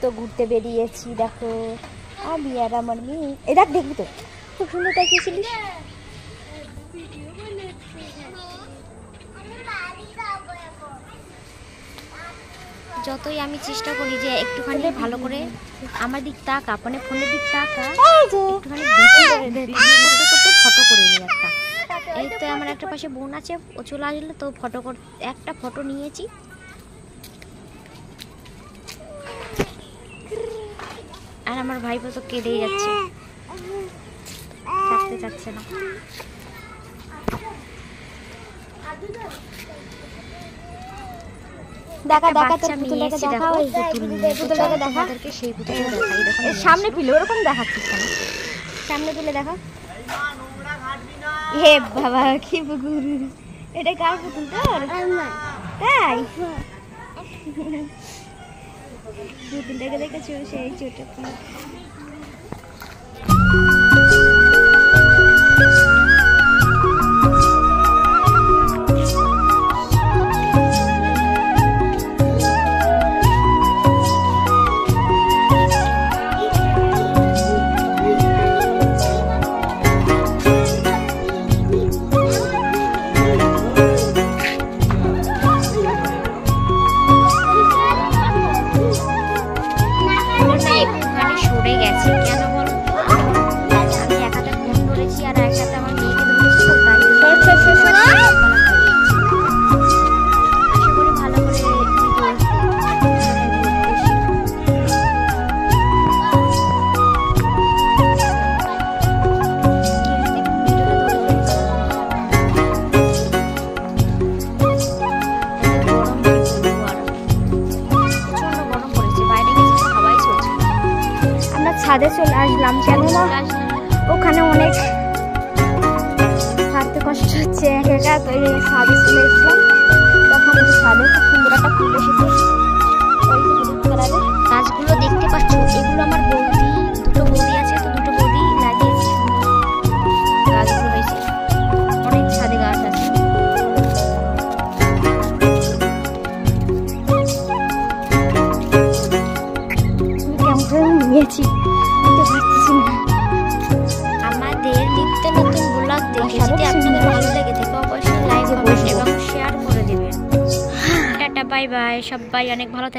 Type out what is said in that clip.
তো ঘুরতে বেরিয়েছি, দেখো আমি আর আমার মেয়ে। এ দেখ, দেখবি তো খুব সুন্দর তাকিয়েছিলিস। যতই আমি চেষ্টা করি যে একটুখানি ভালো করে আমার দিক তাকা, মানে ফোনের দিক তাকা, একটুখানি করতে করতে ফটো করে নিই একটা। এই তো আমার একটা পাশে বোন আছে, ও চলে আসলো তো ফটো করতে, একটা ফটো নিয়েছি। আর আমার ভাইপো তো কেঁদেই যাচ্ছে, থাকতে চাচ্ছে না। দেখা দেখা তোর পুতুলটাকে দেখা, ওই পুতুলটাকে দেখা, সেই পুতুলটা দেখাই। দেখো সামনে তুলে, ওরকম দেখাচ্ছিস কেন? সামনে তুলে দেখা। হে বাবা, কি পুকুর! এটা কার পুতুল তোর? তাই পুতুলটাকে দেখেছো? সেই ছোট সরে গেছে কেন বলো? আমি এক হাতে ফোন ধরেছি আর এক হাতে আমার মেয়েকে ধরেছি, আশা করি ভালো করে ছাদে চলে আসলাম, কেন না ওখানে অনেক থাকতে কষ্ট হচ্ছে একা একা, তো ছাদে চলে এসলাম। তখন ছাদে খুব সুন্দর একটা ফুল এসেছে, গাছগুলো দেখতে পাচ্ছ, এগুলো আমার বৌদি, দুটো বৌদি আছে, তো দুটো বৌদি লাগিয়েছে গাছগুলো হয়েছে। অনেক ছাদে গাছ আছে। কেমন করে নিয়েছি আমাদের নিত্য নতুন ব্লগ দেখে যদি আপনাদের ভালো লেগে থাকে অবশ্যই লাইক, কমেন্ট এবং শেয়ার করে দেবেন। টাটা, বাই বাই, সবাই অনেক ভালো থাকবেন।